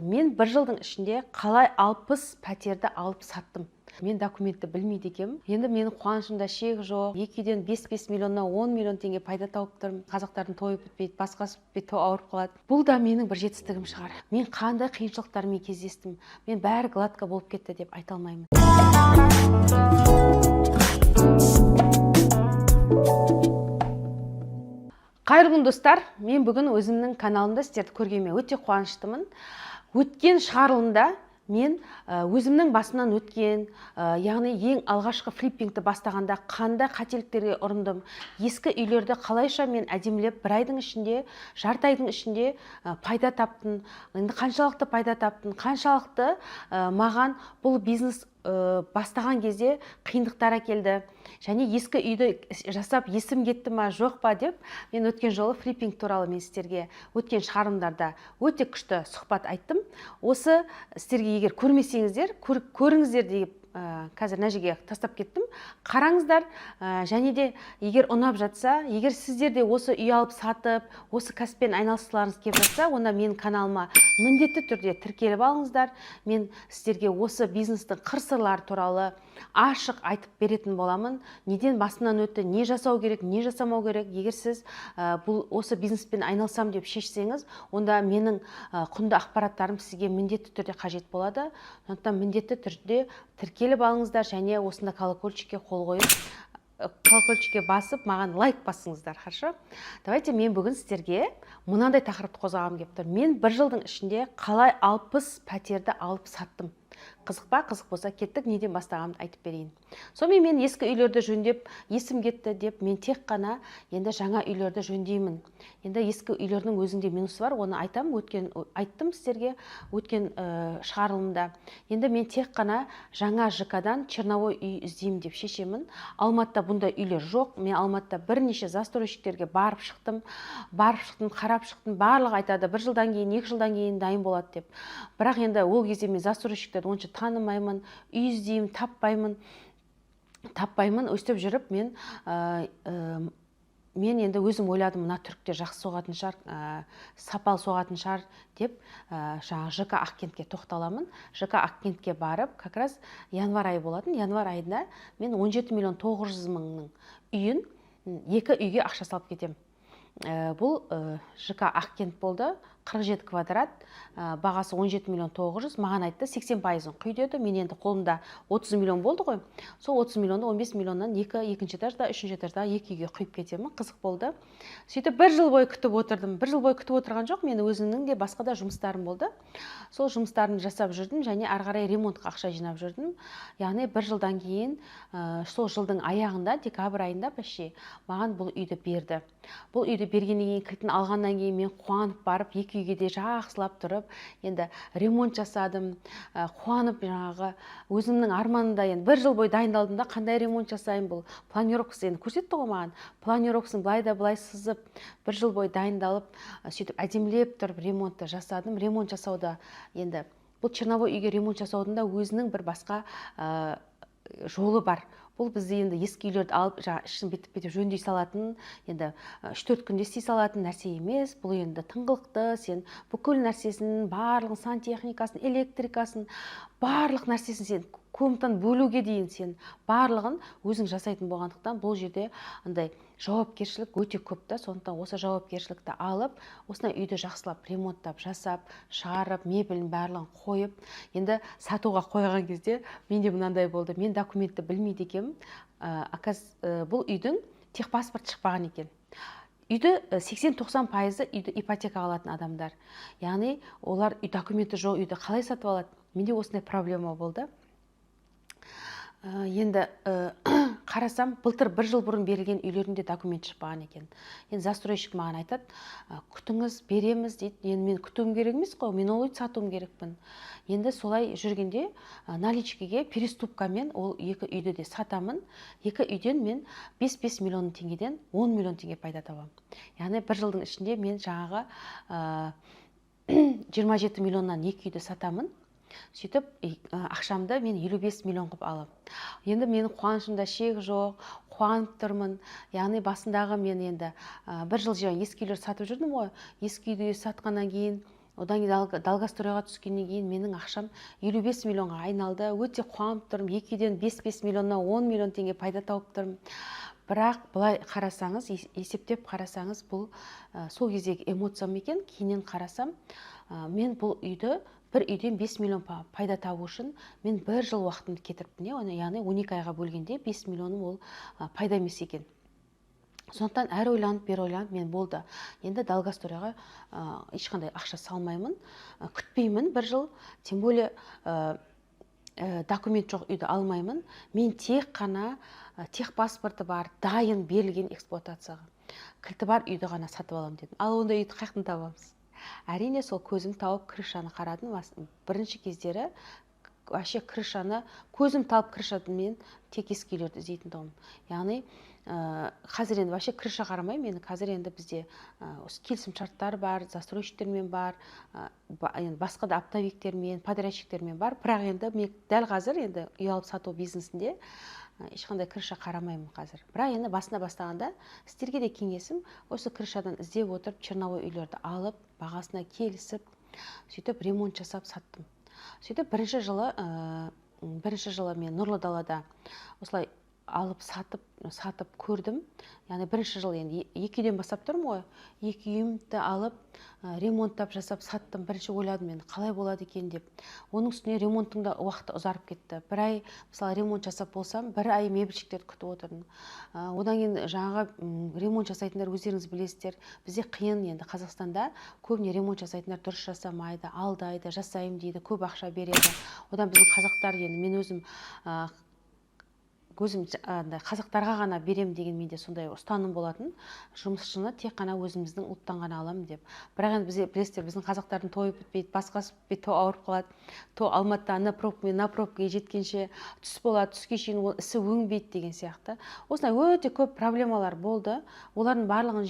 Мен бір жылдың ішінде қалай 60 пәтерді алып саттым. Мен документті білмейді екенмін. Енді менің қуанышымда шек жоқ. 2-ден 5 миллионнан 10 миллион теңге пайда тауып тұрмын. Қазақтардың тойы бітпейді, басқасы бітпейді, ауырып қалады. Бұл да менің бір жетістігім шығар. Мен қандай қиыншылықтармен кездестім. Мен бәрі гладко болып кетті деп айта алмаймын. Қайырлы күн достар, мен бүгін өзімнің каналымда сіздерді көргеніме өте қуаныштымын. Өткен шығарылымда мен өзімнің басымнан өткен, яғни ең алғашқы флиппингті бастағанда қандай қателіктерге ұрындым, ескі үйлерді қалайша мен әдемілеп бір айдың ішінде, жарты айдың ішінде пайда таптым, енді қаншалықты пайда таптым, қаншалықты маған бұл бизнес бастаған кезде қиындықтар әкелді, және ескі үйді жасап есім кетті ма жоқ па деп мен өткен жолы флиппинг туралы мен сіздерге өткен шығарылымдарда өте күшті сұхбат айттым. Осы сіздерге егер көрмесеңіздер, көріңіздер деп қазір мына жерге тастап кеттім. Қараңыздар, және де егер ұнап жатса, егер сіздер де осы үй алып сатып, осы кәсіппен айналысқыларыңыз келіп жатса, онда менің каналыма міндетті түрде тіркеліп алыңыздар. Мен сіздерге осы бизнестің қыр-сырлары туралы ашық айтып беретін боламын. Неден басымнан өтті, не жасау керек, не жасамау керек. Егер сіз осы бизнеспен айналысам деп шешсеңіз, онда менің құнды ақпараттарым сізге міндетті түрде қажет болады. Сондықтан міндетті түрде тіркеліп алыңыздар және осында колокольчикке қол қойып, колокольчикке басып, маған лайк басыңыздар, хорошо? Давайте мен бүгін сіздерге мынандай тақырыпты қозғағым келіп тұр. Мен бір жылдың ішінде қалай 60 пәтерді алып саттым. Қызық па? Қызық болса кеттік, неден бастағанымды айтып берейін. Сонымен мен ескі үйлерді жөндеп, есім кетті деп, мен тек қана енді жаңа үйлерді жөндеймін. Енді ескі үйлердің өзінде минусы бар, оны айттым сіздерге өткен шығарылымда. Енді мен тек қана жаңа ЖК-дан черновой үй іздеймін деп шешемін. Алматыда бұндай үйлер жоқ. Мен Алматыда бірнеше застройщиктерге барып шықтым, қарап шықтым. Барлығы айтады, бір жылдан кейін, 2 жылдан кейін дайын болады деп. Бірақ енді ол кезде мен застройщиктерді онша танымаймын, үй іздеймін, таппаймын, өстіп жүріп мен енді өзім ойладым, мына түріктер жақсы соғатын шығар, сапалы соғатын шығар деп жаңағы ЖК Ақкентке тоқталамын. ЖК Ақкентке барып, как раз январь айы болатын. Январь айында мен 17 миллион 900 мыңның үйін 2 үйге ақша салып кетем. Бұл ЖК Ақкент болды, 47 квадрат, бағасы 17 миллион 900, маған айтты 80%-ын құй деді. Мен енді қолымда 30 миллион болды ғой. Сол 30 миллионды 15 миллионнан екінші этажда, үшінші этажда 2 үйге құйып кетемін. Қызық болды. Сөйтіп бір жыл бойы күтіп отырдым. Бір жыл бойы күтіп отырған жоқ, мен өзімнің де басқа да жұмыстарым болды. Сол жұмыстарын жасап жүрдім және ары қарай ремонтқа ақша жинап жүрдім. Яғни бір жылдан кейін, сол жылдың аяғында, декабрь айында маған бұл үйді берді. Бұл үйді бергеннен кейін, кілтін алғаннан кейін мен қуанып барып, 2 үйге де жақсылап тұрып, енді ремонт жасадым, қуанып жаңағы өзімнің арманымда, енді бір жыл бойы дайындалдым да, қандай ремонт жасайын, бұл планировкасы енді көрсетті ғой маған. Планировкасын былай да былай сызып, бір жыл бойы дайындалып, сөйтіп әдемілеп тұрып ремонтты жасадым. Ремонт жасауда енді бұл черновой үйге ремонт жасаудың да өзінің бір басқа жолы бар. Бұл бізде енді ескі үйлерді алып, ішін бетіп жөндей салатын, енді 3-4 күнде істей салатын нәрсе емес. Бұл енді тыңғылықты, сен бүкіл нәрсесін, барлығын, сантехникасын, электрикасын, барлық нәрсесін сен комнатаны бөлуге дейін сен барлығын өзің жасайтын болғандықтан бұл жерде андай жауапкершілік өте көп та. Сондықтан осы жауапкершілікті алып, осындай үйді жақсылап ремонттап, жасап, шығарып, мебелін барлығын қойып, енді сатуға қойған кезде менде мынандай болды. Мен документті білмейді екенмін. Бұл үйдің техпаспорт шықпаған екен. Үйді 80-90% үйді ипотека алатын адамдар. Яғни олар документі жоқ үйді қалай сатып алады? Менде осындай проблема болды. Енді қарасам, былтыр бір жыл бұрын берілген үйлерінде документ шықпаған екен. Енді застройщик маған айтады, күтіңіз, береміз дейді. Енді мен күтуім керек емес қой, мен ол үйді сатуым керекпін. Енді солай жүргенде наличкеге переступкамен ол 2 үйді де сатамын. 2 үйден мен 5 миллион теңгеден 10 миллион теңге пайда табамын. Яғни бір жылдың ішінде мен жаңағы 27 миллионнан 2 үйді сатамын. Сөйтіп, ақшамды мен 55 миллион қып алып. Енді менің қуанышымда шек жоқ, қуанып тұрмын. Яғни басындағы мен енді бір жыл ескі үйлер сатып жүрдім ғой. Ескі үйді сатқаннан кейін Одан кейін долгостройға түскеннен кейін менің ақшам 55 миллионға айналды. Өте қуанып тұрмын. 2 үйден 5 миллионнан 10 миллион теңге пайда тауып тұрмын. Бірақ былай қарасаңыз, есептеп қарасаңыз, бұл сол кездегі эмоциям екен. Кейіннен қарасам, мен бұл бір үйден 5 миллион пайда табу үшін мен 1 жыл уақытымды кетіріппін. Яғни 12 айға бөлгенде 5 миллионым ол пайда емес екен. Сондықтан әр ойланып, бер ойланып, мен болды. Енді долгостройға ешқандай ақша салмаймын, күтпеймін 1 жыл. Тем более документ жоқ үйді алмаймын. Мен тек қана техпаспорты бар, дайын берілген эксплуатацияға. Кілті бар үйді ғана сатып аламын дедім. Ал ондай үйді қаяқтан табамыз? Әрине сол көзім тауып крышаны қарадым. Бірінші кездері вообще крышаны көзім талып крышадан мен тек ескі үйлерді іздейтін тұғым. Яғни қазір енді вообще крыша қарамаймын. Мен қазір енді бізде келісім шарттар бар, застройщиктермен бар, басқа да оптовиктермен, подрядчиктермен бар. Бірақ енді мен дәл қазір енді үй алып сату бизнесінде ешқандай крыша қарамаймын қазір. Бірақ енді басына бастағанда сіздерге де кеңесім, осы крышадан іздеп отырып, черновой үйлерді алып, бағасына келісіп, сөйтіп ремонт жасап саттым. Сөйтіп бірінші жылы мен Нұрлы далада осылай алып сатып көрдім. Яғни бірінші жыл енді 2 үйден бастап тұрмын ғой. 2 үйімді алып ремонттап жасап саттым. Бірінші ойладым мен қалай болады екен деп. Оның үстіне ремонттың да уақыты ұзарып кетті. 1 ай мысалы ремонт жасап болсам, 1 ай мебельщиктерді күтіп отырдым. Одан кейін жаңағы ремонт жасайтындар өздеріңіз білесіздер. Бізде қиын енді Қазақстанда көбіне ремонт жасайтындар дұрыс жасамайды, алдайды, жасаймын дейді, көп ақша береді. Одан біздің қазақтар енді мен өзім қазақтарға ғана берем деген менде сондай ұстаным болатын. Жұмысшыны тек қана өзіміздің ұлттан ғана аламын деп. Бірақ енді бізде білесіздер, біздің қазақтардың тойы бітпейді, басқасы бітпейді, той ауырып қалады. Той Алматыда на пробкаға жеткенше түс болады, түске шейін ол ісі өңбейді деген сияқты. Осындай өте көп проблемалар болды. Олардың барлығын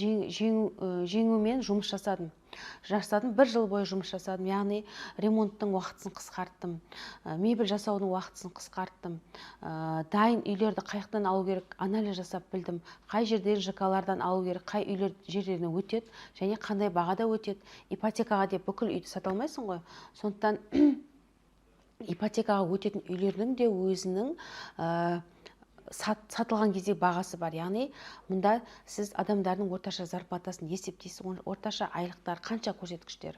жеңумен жұмыс жасадым. 1 жыл бойы жұмыс жасадым. Яғни ремонттың уақытысын қысқарттым, мебель жасаудың уақытысын қысқарттым, дайын үйлерді қаяқтан алу керек, анализ жасап білдім, қай жерден ЖК-лардан алу керек, қай үйлер жерлеріне өтеді және қандай бағада өтеді. Ипотекаға деп бүкіл үйді сата алмайсың ғой. Сондықтан ипотекаға өтетін үйлердің де өзінің сатылған кезде бағасы бар. Яғни мұнда сіз адамдардың орташа зарплатасын есептейсіз, орташа айлықтар қанша көрсеткіштер.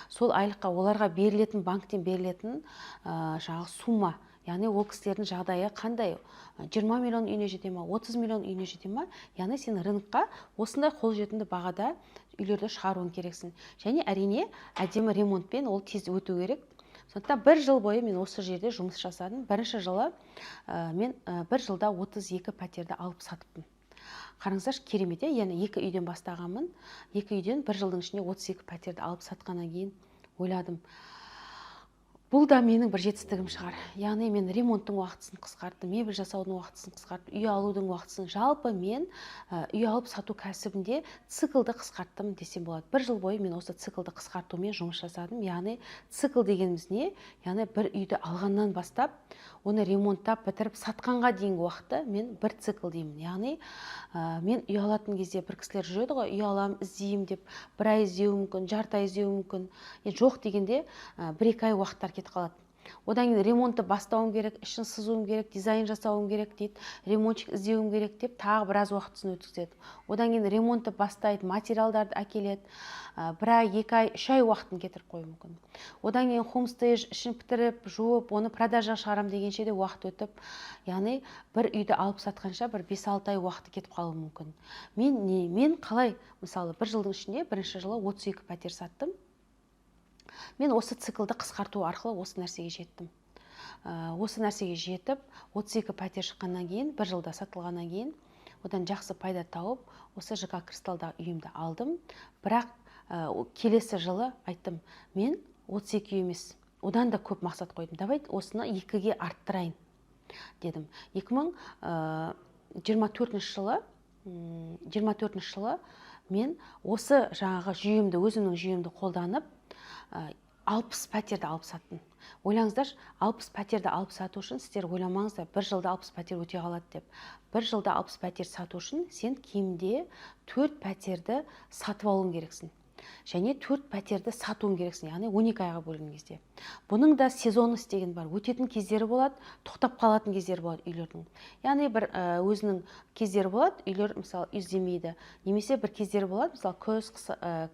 Сол айлыққа оларға берілетін, банктен берілетін жаңағы сума, яғни ол кісілердің жағдайы қандай? 20 миллион үйіне жете ма, 30 миллион үйіне жете ма? Яғни сен рынокқа осындай қолжетімді бағада үйлерді шығаруың керексің. Және әрине әдемі ремонтпен ол тез өту керек. Сондықтан 1 жыл бойы мен осы жерде жұмыс жасадым. Бірінші жылы мен 1 жылда 32 пәтерді алып сатыппын. Қараңыздаршы, керемет, яғни 2 үйден бастағанмын. 2 үйден 1 жылдың ішінде 32 пәтерді алып сатқаннан кейін ойладым, бұл да менің бір жетістігім шығар. Яғни мен ремонттың уақытысын қысқарттым, мебель жасаудың уақытысын қысқарттым, үй алудың уақытысын. Жалпы мен үй алып сату кәсібінде циклды қысқарттым десем болады. 1 жыл бойы мен осы циклды қысқартумен жұмыс жасадым. Яғни цикл дегеніміз не? Яғни бір үйді алғаннан бастап, оны ремонттап бітіріп сатқанға дейінгі уақытты мен бір цикл деймін. Яғни мен үй алатын кезде бір кісілер жүреді ғой, үй аламын, іздеймін деп, 1 ай іздеуі мүмкін, жарты ай іздеуі мүмкін. Жоқ дегенде 1-2 ай уақыттар кетіп қалады. Одан кейін ремонтты бастауым керек, ішін сызуым керек, дизайн жасауым керек дейді, ремонтчик іздеуім керек деп тағы біраз уақытысын өткізеді. Одан кейін ремонтты бастайды, материалдарды әкеледі, 1 ай, 2 ай, 3 ай уақытын кетіріп қою мүмкін. Одан кейін хомстейдж ішін бітіріп, жуып, оны продажа шығарам дегенше де уақыт өтіп, яғни бір үйді алып сатқанша бір 5-6 ай уақыты кетіп қалуы мүмкін. Мен қалай, мысалы 1 жылдың ішінде бірінші жылы 32 пәтер саттым. Мен осы циклды қысқарту арқылы осы нәрсеге жеттім. Осы нәрсеге жетіп, 32 пәтер шыққаннан кейін, 1 жылда сатылғаннан кейін, одан жақсы пайда тауып, осы ЖК Кристалда үйімді алдым. Бірақ келесі жылы айттым, мен 32 үй емес, одан да көп мақсат қойдым. Давай осыны 2-ге арттырайын дедім. 2024 жылы мен осы жаңағы жүйемді, өзімнің жүйемді қолданып 60 пәтерді алып саттым. Ойлаңыздар, 60 пәтерді алып сату үшін сіздер ойламаңыздар, 1 жылда 60 пәтер өте қалады деп. 1 жылда 60 пәтер сату үшін сен кемінде 4 пәтерді сатып алуың керексің. және 4 пәтерді сатуың керексің, яғни 12 айға бөлген кезде. Бұның да сезонность деген бар, өтетін кездері болады, тоқтап қалатын кездері болады үйлердің. Яғни бір өзінің кездері болады, үйлер мысалы іздемейді, немесе бір кездері болады, мысалы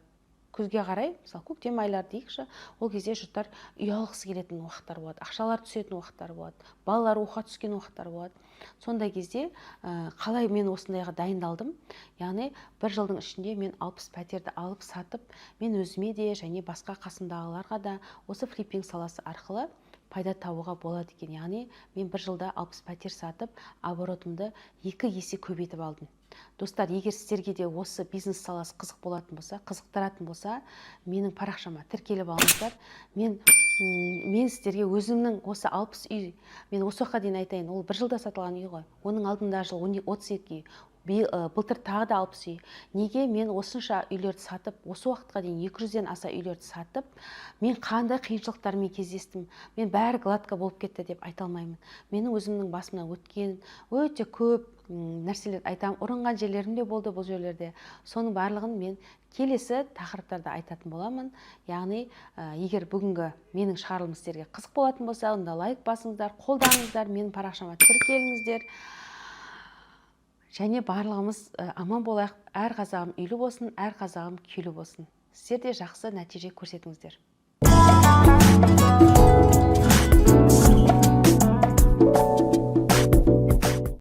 күзге қарай, мысалы көктем айлары дейікші, ол кезде жұрттар үй алғысы келетін уақыттар болады, ақшалар түсетін уақыттар болады, балалар оқуға түскен уақыттар болады. Сондай кезде қалай мен осындайға дайындалдым? Яғни бір жылдың ішінде мен 60 пәтерді алып сатып, мен өзіме де және басқа қасымдағыларға да осы флиппинг саласы арқылы пайда табуға болады екен. Яғни мен бір жылда 60 пәтер сатып, оборотымды 2 есе көбейтіп алдым. Достар, егер сіздерге де осы бизнес саласы қызық болатын болса, қызықтыратын болса, менің парақшама тіркеліп алыңыздар. Мен сіздерге өзімнің осы 60 үй, мен осы уақытқа дейін айтайын, ол бір жылда сатылған үй ғой. Оның алдында жыл 32 үй. Былтыр тағы да 60 үй. Неге мен осынша үйлерді сатып, осы уақытқа дейін 200-ден аса үйлерді сатып, мен қандай қиыншылықтармен кездестім, мен бәрі гладко болып кетті деп айта алмаймын. Менің өзімнің басымнан өткен өте көп нәрселер айтамын. Ұрынған жерлерім де болды бұл жерлерде. Соның барлығын мен келесі тақырыптарда айтатын боламын. Яғни, егер бүгінгі менің шығарылымым сіздерге қызық болатын болса, онда лайк басыңыздар, қолдаңыздар, менің парақшама тіркеліңіздер. Және барлығымыз аман болайық, әр қазағым үйлі болсын, әр қазағым күйлі болсын. Сіздер де жақсы нәтиже көрсетіңіздер.